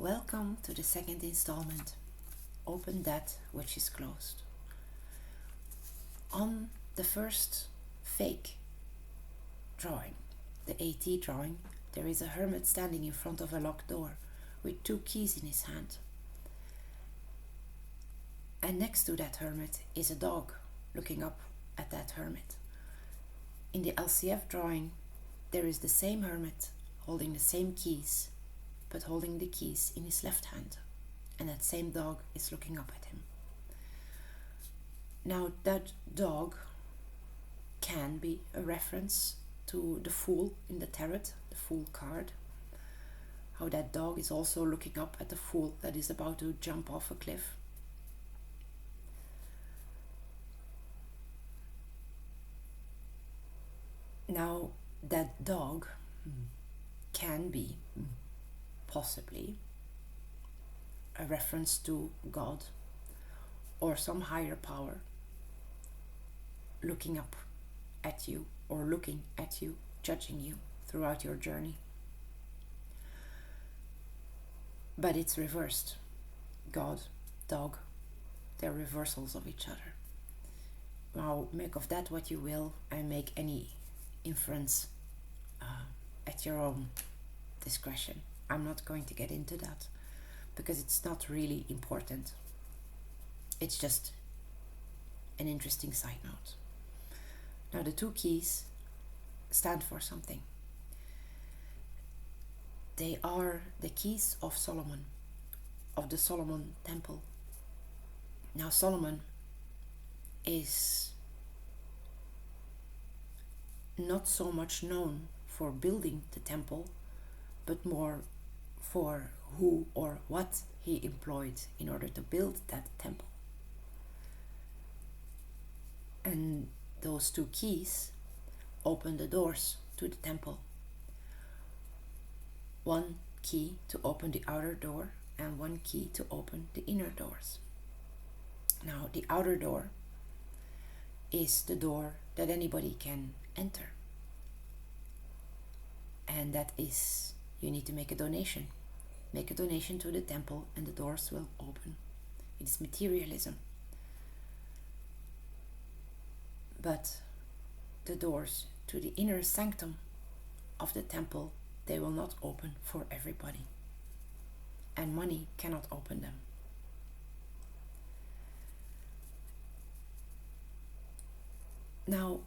Welcome to the second installment. Open that which is closed. On the first fake drawing, the AT drawing, there is a hermit standing in front of a locked door with 2 keys in his hand. And next to that hermit is a dog looking up at that hermit. In the LCF drawing, there is the same hermit holding the same keys, but holding the keys in his left hand, and that same dog is looking up at him. Now that dog can be a reference to the Fool in the tarot, the Fool card. How that dog is also looking up at the Fool that is about to jump off a cliff. Now that dog can be possibly a reference to God or some higher power looking up at you or looking at you, judging you throughout your journey. But it's reversed. God, dog, they're reversals of each other. Now make of that what you will and make any inference at your own discretion. I'm not going to get into that because it's not really important. It's just an interesting side note. Now the 2 keys stand for something. They are the keys of Solomon, of the Solomon temple. Now Solomon is not so much known for building the temple, but more for who or what he employed in order to build that temple. And those 2 keys open the doors to the temple. 1 key to open the outer door and 1 key to open the inner doors. Now the outer door is the door that anybody can enter. And that is, you need to make a donation. Make a donation to the temple and the doors will open. It is materialism. But the doors to the inner sanctum of the temple, they will not open for everybody. And money cannot open them. Now,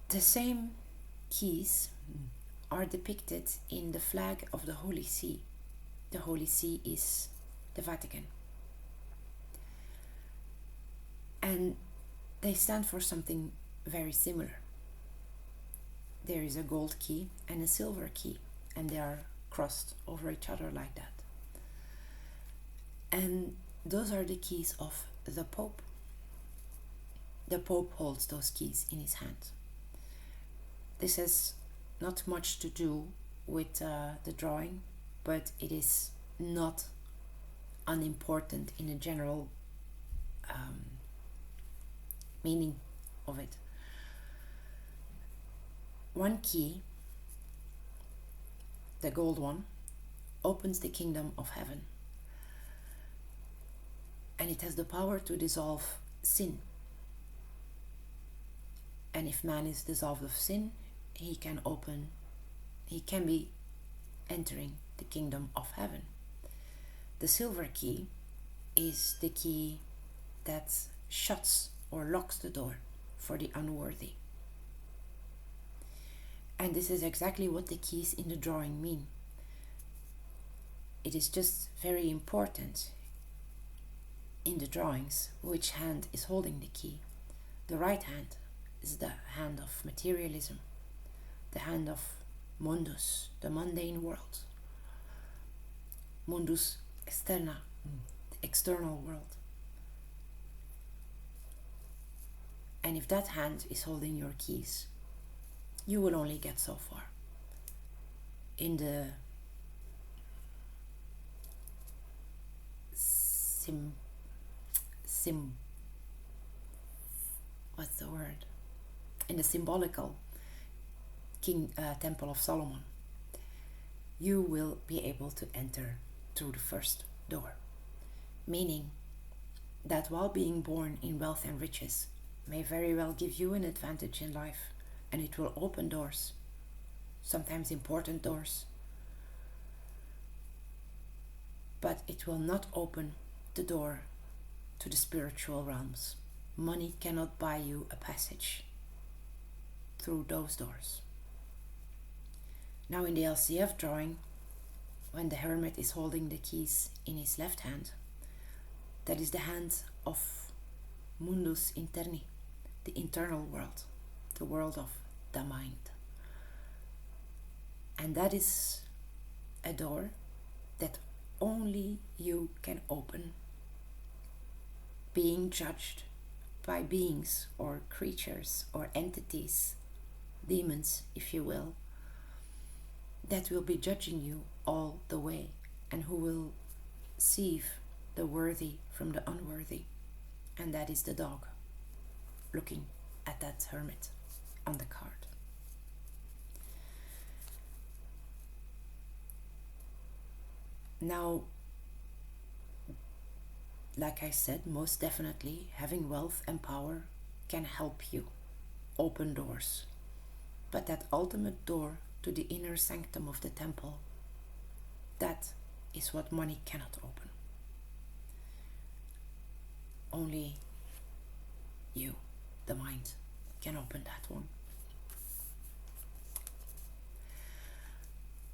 the same keys are depicted in the flag of the Holy See. The Holy See is the Vatican. And they stand for something very similar. There is a gold key and a silver key, and they are crossed over each other like that. And those are the keys of the Pope. The Pope holds those keys in his hand. This has not much to do with the drawing, but it is not unimportant in the general meaning of it. 1 key, the gold one, opens the kingdom of heaven. And it has the power to dissolve sin. And if man is dissolved of sin, he can be entering the kingdom of heaven. The silver key is the key that shuts or locks the door for the unworthy. And this is exactly what the keys in the drawing mean. It is just very important in the drawings which hand is holding the key. The right hand is the hand of materialism, the hand of mundus, the mundane world. Mundus externa, the external world. And if that hand is holding your keys, you will only get so far. In the what's the word? In the symbolical Temple of Solomon, you will be able to enter through the first door. Meaning that while being born in wealth and riches may very well give you an advantage in life, and it will open doors, sometimes important doors, but it will not open the door to the spiritual realms. Money cannot buy you a passage through those doors. Now in the LCF drawing, when the Hermit is holding the keys in his left hand, that is the hand of Mundus Interni, the internal world, the world of the mind. And that is a door that only you can open, being judged by beings or creatures or entities, demons if you will, that will be judging you all the way, and who will sieve the worthy from the unworthy. And that is the dog looking at that hermit on the card. Now, like I said, most definitely having wealth and power can help you open doors. But that ultimate door to the inner sanctum of the temple, that is what money cannot open. Only you, the mind, can open that one.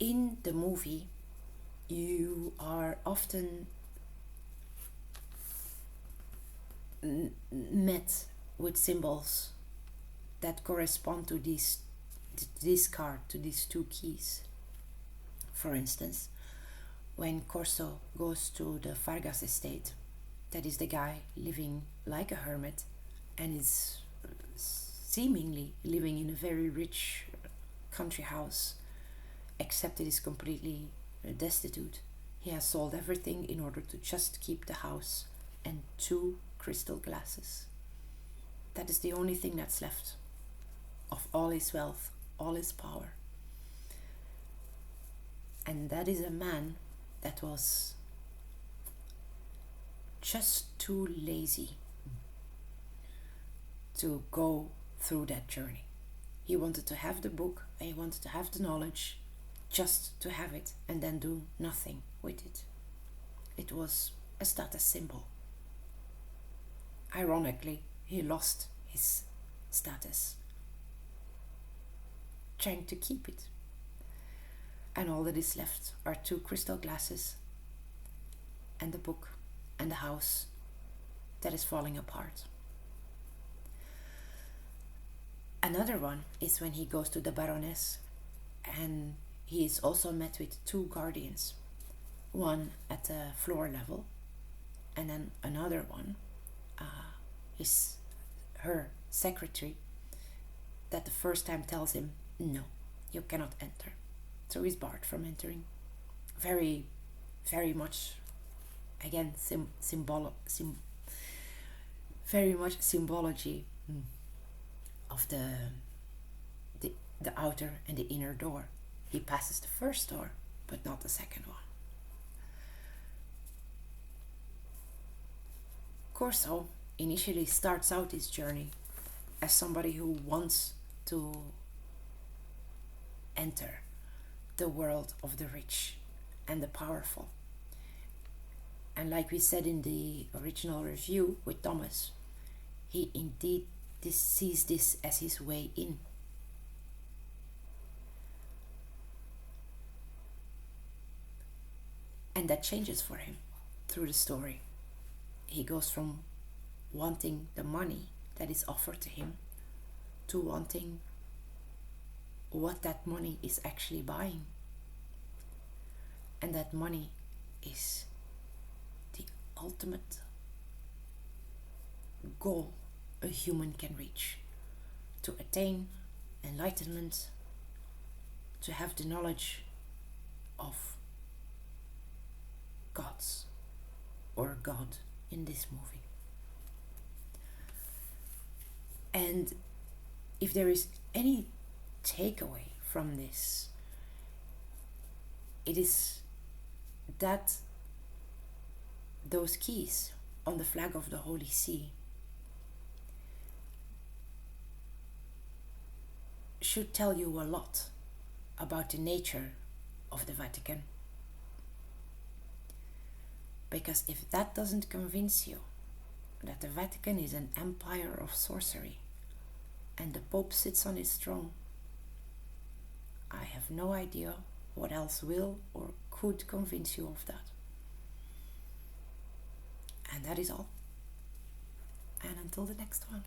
In the movie, you are often met with symbols that correspond to this card, to these two keys. For instance, when Corso goes to the Vargas estate, that is the guy living like a hermit and is seemingly living in a very rich country house, except it is completely destitute. He has sold everything in order to just keep the house and 2 crystal glasses. That is the only thing that's left of all his wealth, all his power. And that is a man that was just too lazy to go through that journey. He wanted to have the book and he wanted to have the knowledge, just to have it and then do nothing with it. It was a status symbol. Ironically, he lost his status trying to keep it. And all that is left are 2 crystal glasses and the book and the house that is falling apart. Another one is when he goes to the Baroness, and he is also met with 2 guardians, one at the floor level, and then another one is her secretary, that the first time tells him, no, you cannot enter. So he's barred from entering. Very, very much, again, very much symbology of the outer and the inner door. He passes the first door, but not the second one. Corso initially starts out his journey as somebody who wants to enter the world of the rich and the powerful. And like we said in the original review with Thomas, he indeed sees this as his way in. And that changes for him through the story. He goes from wanting the money that is offered to him to wanting what that money is actually buying. And that money is the ultimate goal a human can reach, to attain enlightenment, to have the knowledge of gods or God in this movie. And if there is any takeaway from this. It is that those keys on the flag of the Holy See should tell you a lot about the nature of the Vatican. Because if that doesn't convince you that the Vatican is an empire of sorcery and the Pope sits on his throne, I have no idea what else will or could convince you of that. And that is all. And until the next one.